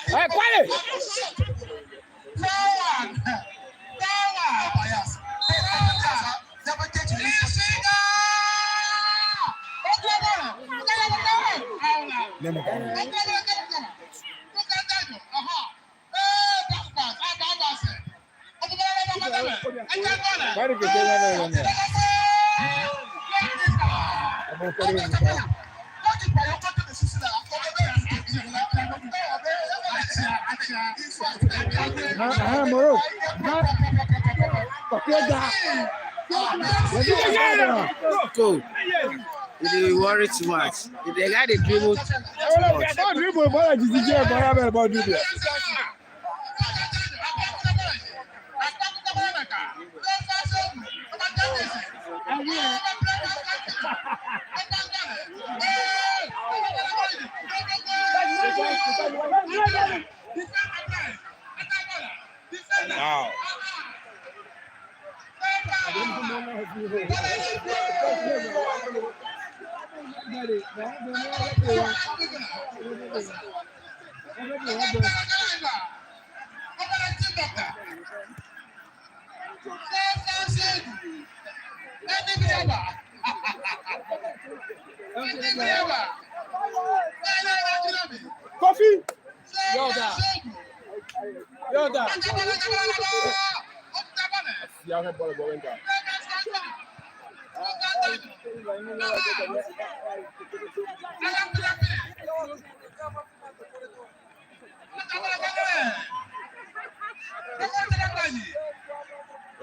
Hey, quiet! Cool. They worry too much. They got the dribble too much. Wow. Coffee. Yoda. Yeah, I ball going down.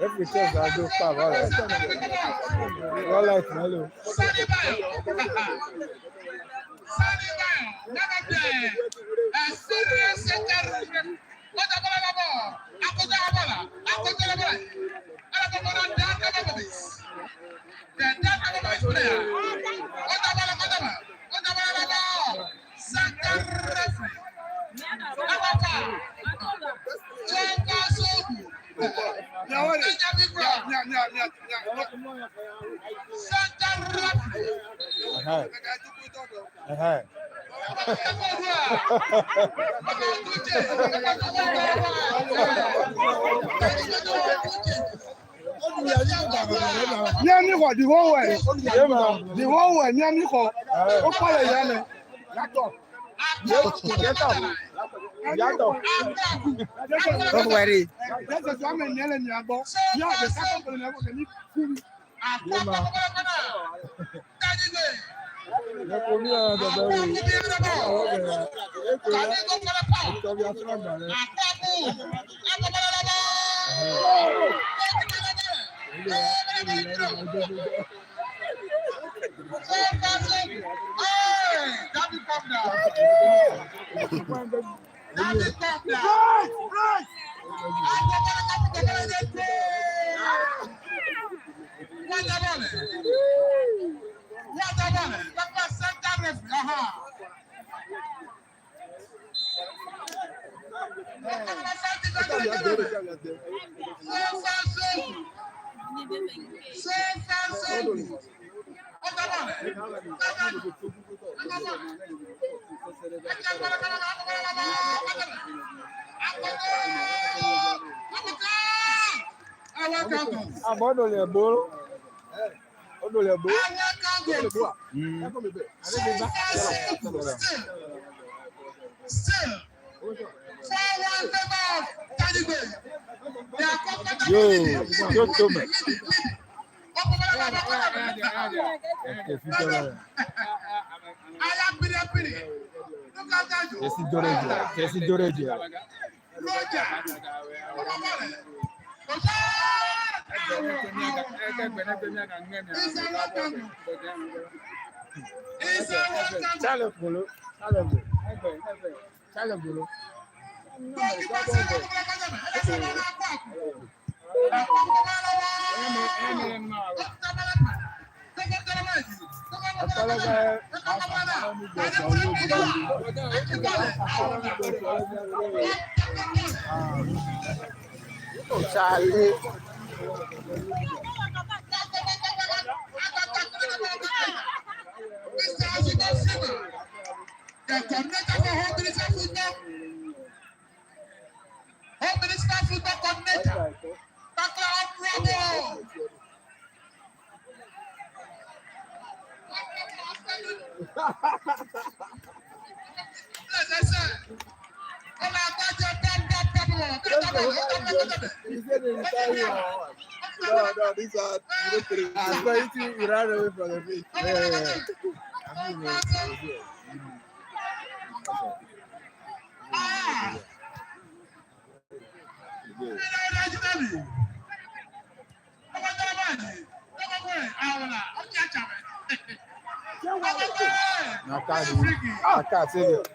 Every chance I do stuff, all right. Hello. Nyami ko the whole way. The whole way nyami ko. O pale yana. Get up. Don't worry. That's a drama in Yellen Yabo. Yeah, the second one never can eat food. Oh, Charlie. The coordinator for Home Minister Football. Home Minister Football coordinator. Tackler of Bravo. Yes, I said. He said they retire you. No, these are I thought you ran away from the beach. Yeah. I mean, I can't say it.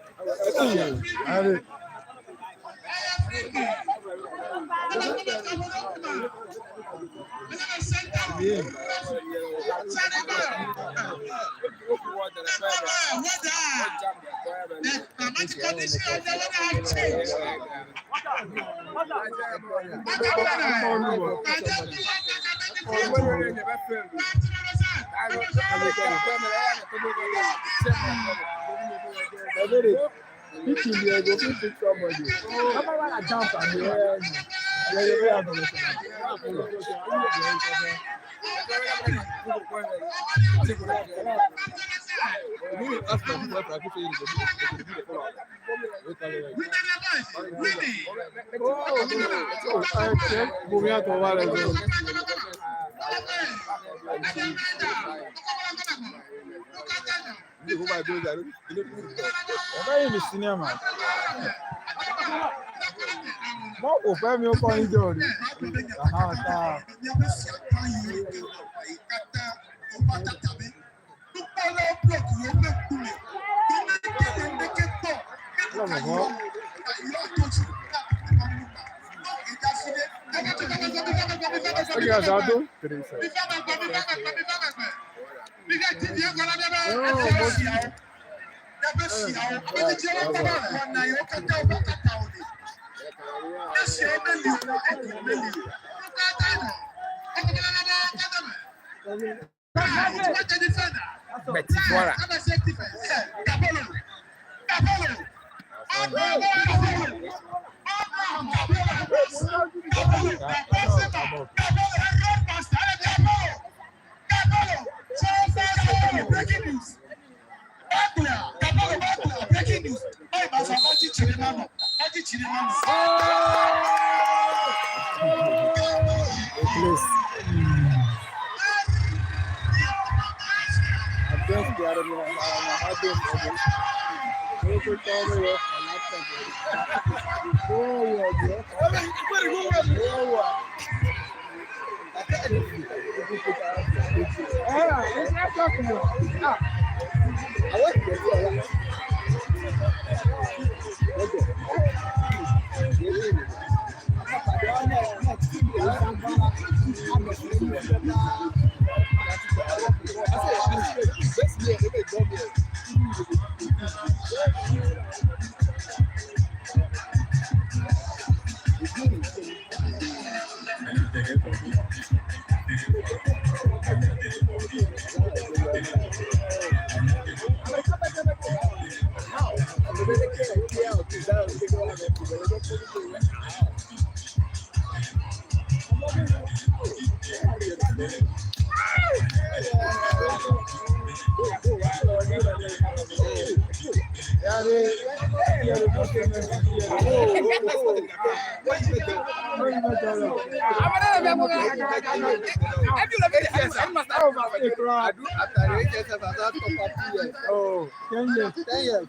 Oh, 10 years. 10 years.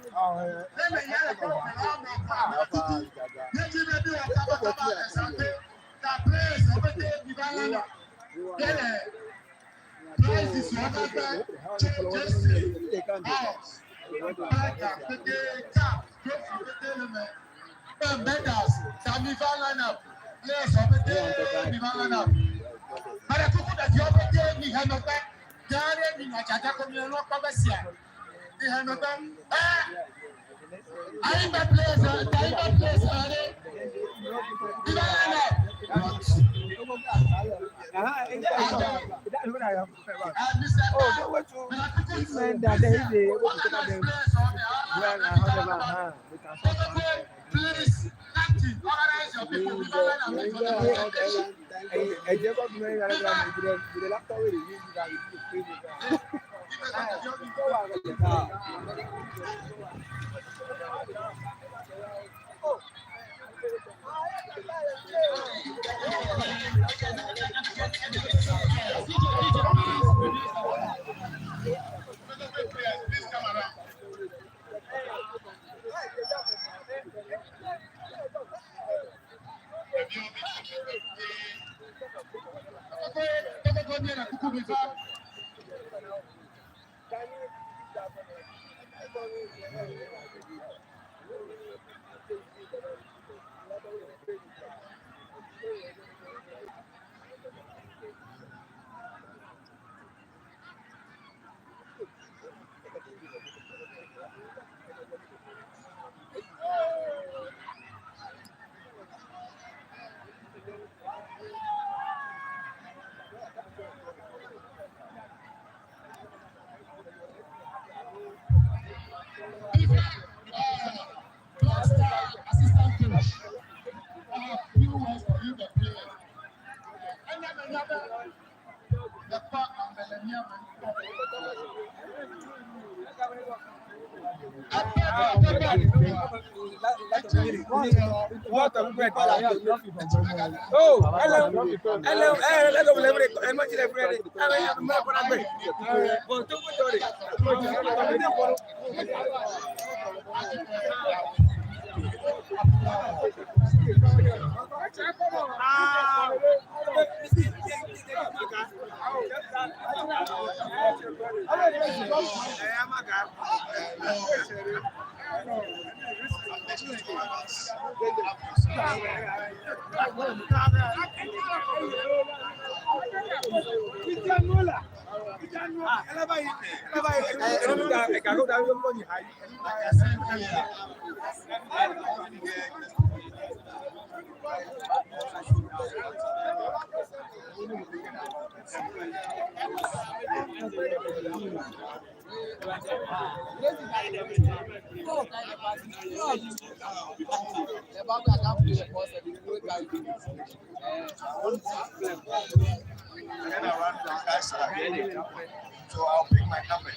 So I'll pick my number.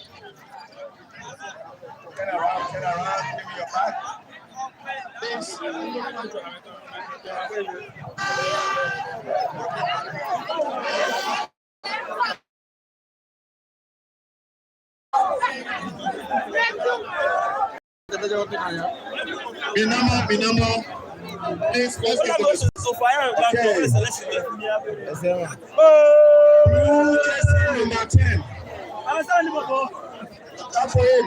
Turn around, give me your back. Please. Binamo. Please, let's get this. Okay. Blue jersey number 10. That's for him.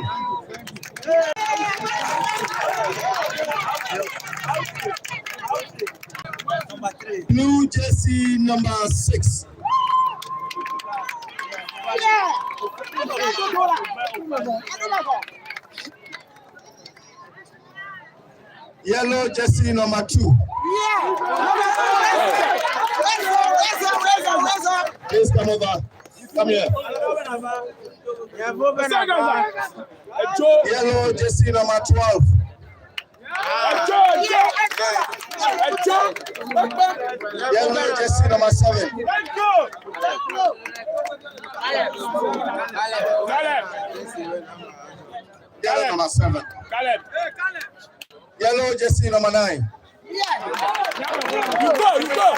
Blue jersey number 6. Yellow jersey number 2. Please come over. Come here. Yellow jersey number 12. Yellow jersey number 7. Yellow number 7. Yellow jersey number 9. You go.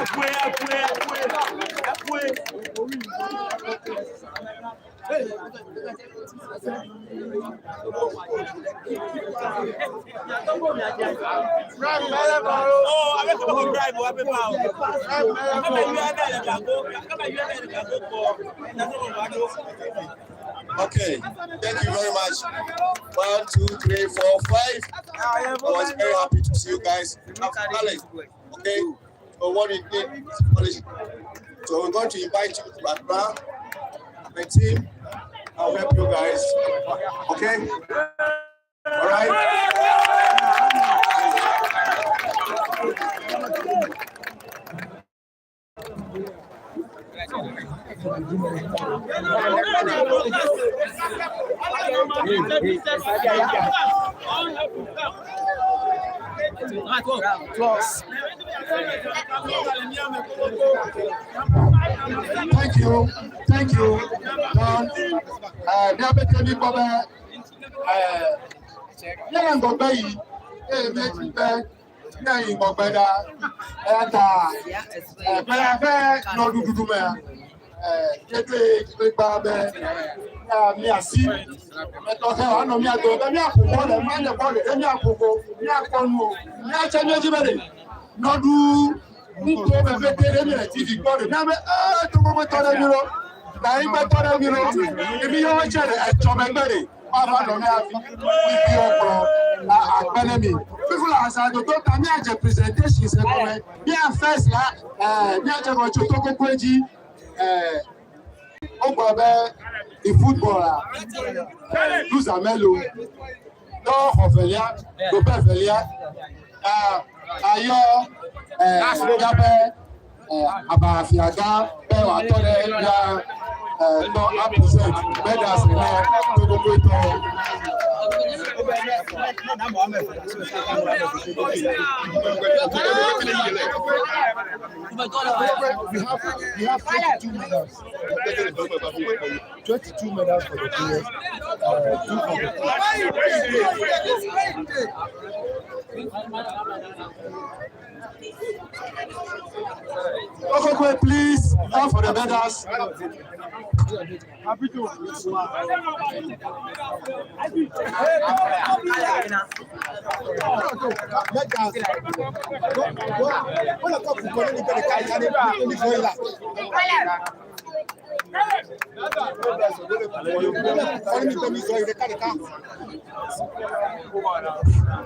Okay, thank you very much. 1, 2, 3, 4, 5. I was very happy to see you guys. Okay, so what we did is so we're going to invite you to Accra. My team, I'll help you guys. Okay? All right? Thank you, Don. Deputy Bobber, Yan Bobby, Yan Bobeda, Nordu, Etoe, Babe, Miasi, Etoe, no Miato, Miaco, Miaco, Miaco, Miaco, Nordu. Nito bebe tere TV gbọ́dọ̀ na be to gbogbo tore mi ro na igbe tore mi ro ebi yo chere e cho megbere ma fa lo mi afi ibi opro agbele mi people are saying to ta mi aje presentation se ko me bi a first la mi aje ko cho to gbogbo eji o gbo be the footballer Luza Melo do ofelia do befelia ayo Yabe Abafiaga, Bewa Tore, no represent medals in there to the we have 22 medals. 22 medals for the players. 2 for the okay, please, come for the medals. Happy to.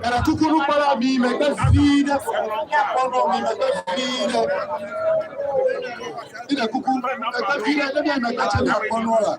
Era kúkúrú para mi mẹgbẹ fídẹ ọ̀rọ̀ mi mẹgbẹ fídẹ ilẹ kúkú mẹgbẹ fídẹ lẹbi mẹgbẹ tẹ ní àpọnú ọ̀la.